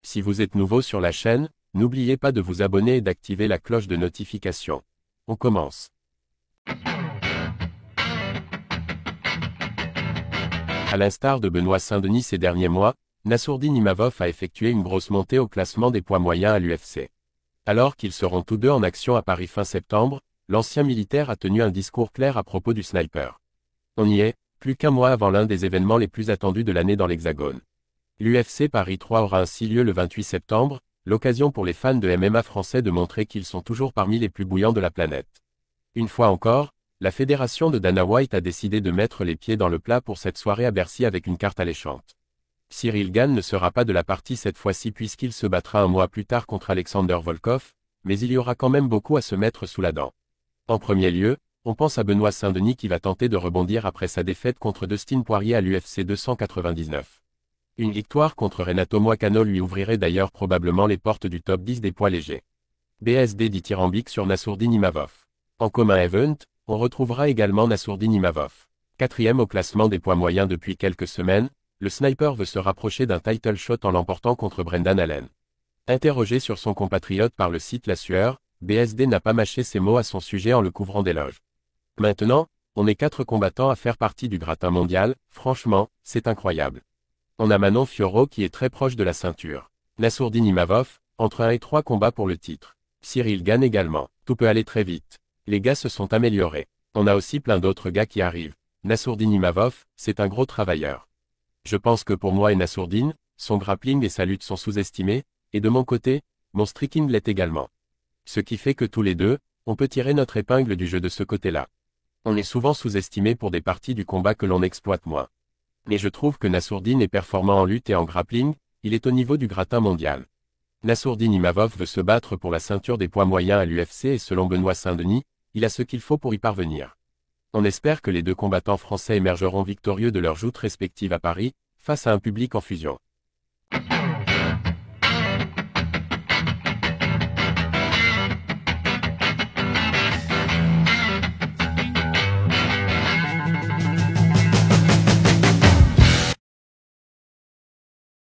Si vous êtes nouveau sur la chaîne, n'oubliez pas de vous abonner et d'activer la cloche de notification. On commence. À l'instar de Benoît Saint-Denis ces derniers mois, Nassourdine Imavov a effectué une grosse montée au classement des poids moyens à l'UFC. Alors qu'ils seront tous deux en action à Paris fin septembre, l'ancien militaire a tenu un discours clair à propos du sniper. On y est, plus qu'un mois avant l'un des événements les plus attendus de l'année dans l'Hexagone. L'UFC Paris 3 aura ainsi lieu le 28 septembre, l'occasion pour les fans de MMA français de montrer qu'ils sont toujours parmi les plus bouillants de la planète. Une fois encore, la fédération de Dana White a décidé de mettre les pieds dans le plat pour cette soirée à Bercy avec une carte alléchante. Cyril Gane ne sera pas de la partie cette fois-ci puisqu'il se battra un mois plus tard contre Alexander Volkov, mais il y aura quand même beaucoup à se mettre sous la dent. En premier lieu, on pense à Benoît Saint-Denis qui va tenter de rebondir après sa défaite contre Dustin Poirier à l'UFC 299. Une victoire contre Renato Moicano lui ouvrirait d'ailleurs probablement les portes du top 10 des poids légers. BSD dithyrambique sur Nassourdine Imavov. En commun event, on retrouvera également Nassourdine Imavov. Quatrième au classement des poids moyens depuis quelques semaines, le sniper veut se rapprocher d'un title shot en l'emportant contre Brendan Allen. Interrogé sur son compatriote par le site La Sueur, BSD n'a pas mâché ses mots à son sujet en le couvrant d'éloges. Maintenant, on est 4 combattants à faire partie du gratin mondial, franchement, c'est incroyable. On a Manon Fiorot qui est très proche de la ceinture. Nassourdine Imavov, entre 1 et 3 combats pour le titre. Cyril Gane également. Tout peut aller très vite. Les gars se sont améliorés. On a aussi plein d'autres gars qui arrivent. Nassourdine Imavov, c'est un gros travailleur. Je pense que pour moi et Nassourdine, son grappling et sa lutte sont sous-estimés, et de mon côté, mon striking l'est également. Ce qui fait que tous les deux, on peut tirer notre épingle du jeu de ce côté-là. On est souvent sous-estimé pour des parties du combat que l'on exploite moins. Mais je trouve que Nassourdine est performant en lutte et en grappling, il est au niveau du gratin mondial. Nassourdine Imavov veut se battre pour la ceinture des poids moyens à l'UFC et selon Benoît Saint-Denis, il a ce qu'il faut pour y parvenir. On espère que les deux combattants français émergeront victorieux de leurs joutes respectives à Paris, face à un public en fusion.